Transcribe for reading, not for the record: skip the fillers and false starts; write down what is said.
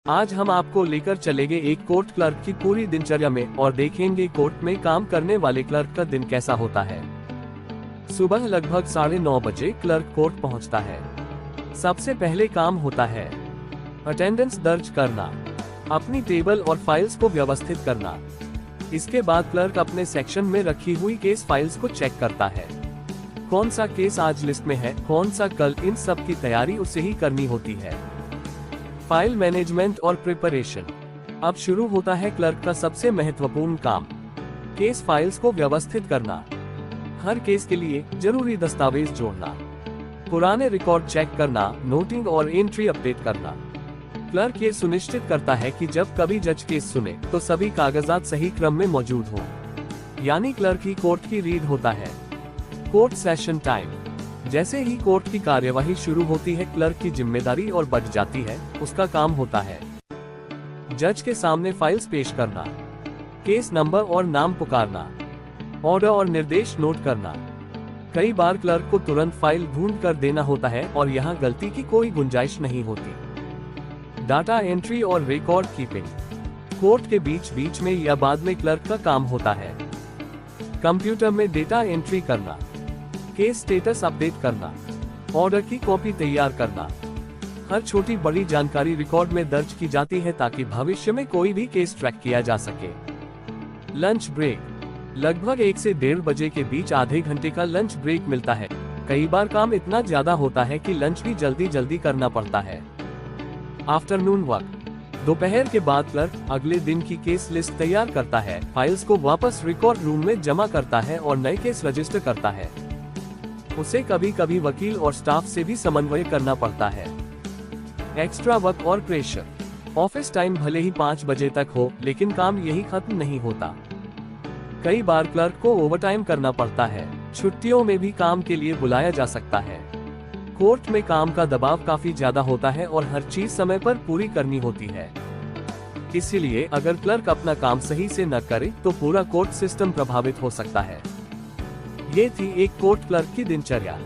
आज हम आपको लेकर चलेंगे एक कोर्ट क्लर्क की पूरी दिनचर्या में और देखेंगे कोर्ट में काम करने वाले क्लर्क का दिन कैसा होता है। सुबह लगभग 9:30 बजे क्लर्क कोर्ट पहुंचता है। सबसे पहले काम होता है अटेंडेंस दर्ज करना, अपनी टेबल और फाइल्स को व्यवस्थित करना। इसके बाद क्लर्क अपने सेक्शन में रखी हुई केस फाइल्स को चेक करता है। कौन सा केस आज लिस्ट में है, कौन सा कल, इन सब की तैयारी उसे ही करनी होती है। फाइल मैनेजमेंट और प्रिपरेशन। अब शुरू होता है क्लर्क का सबसे महत्वपूर्ण काम, केस फाइल्स को व्यवस्थित करना। हर केस के लिए जरूरी दस्तावेज जोड़ना, पुराने रिकॉर्ड चेक करना, नोटिंग और एंट्री अपडेट करना। क्लर्क ये सुनिश्चित करता है कि जब कभी जज केस सुने तो सभी कागजात सही क्रम में मौजूद हो, यानी क्लर्क ही कोर्ट की रीड होता है। Court session time. जैसे ही कोर्ट की कार्यवाही शुरू होती है, क्लर्क की जिम्मेदारी और बढ़ जाती है। उसका काम होता है जज के सामने फाइल्स पेश करना, केस नंबर और नाम पुकारना, ऑर्डर और निर्देश नोट करना। कई बार क्लर्क को तुरंत फाइल ढूंढ कर देना होता है और यहाँ गलती की कोई गुंजाइश नहीं होती। डाटा एंट्री और रिकॉर्ड कीपिंग। कोर्ट के बीच बीच में या बाद में क्लर्क का काम होता है कंप्यूटर में डेटा एंट्री करना, केस स्टेटस अपडेट करना, ऑर्डर की कॉपी तैयार करना। हर छोटी बड़ी जानकारी रिकॉर्ड में दर्ज की जाती है ताकि भविष्य में कोई भी केस ट्रैक किया जा सके। Lunch break. लगभग 1 से 1:30 बजे के बीच आधे घंटे का लंच ब्रेक मिलता है। कई बार काम इतना ज्यादा होता है कि लंच भी जल्दी जल्दी करना पड़ता है। Afternoon work. दोपहर के बाद क्लर्क अगले दिन की केस लिस्ट तैयार करता है, फाइल्स को वापस रिकॉर्ड रूम में जमा करता है और नए केस रजिस्टर करता है। उसे कभी कभी वकील और स्टाफ से भी समन्वय करना पड़ता है। एक्स्ट्रा वर्क और प्रेशर। ऑफिस टाइम भले ही 5 बजे तक हो, लेकिन काम यही खत्म नहीं होता। कई बार क्लर्क को ओवरटाइम करना पड़ता है। छुट्टियों में भी काम के लिए बुलाया जा सकता है। कोर्ट में काम का दबाव काफी ज्यादा होता है और हर चीज समय पर पूरी करनी होती है। इसीलिए अगर क्लर्क अपना काम सही से न करे तो पूरा कोर्ट सिस्टम प्रभावित हो सकता है। ये थी एक कोर्ट क्लर्क की दिनचर्या।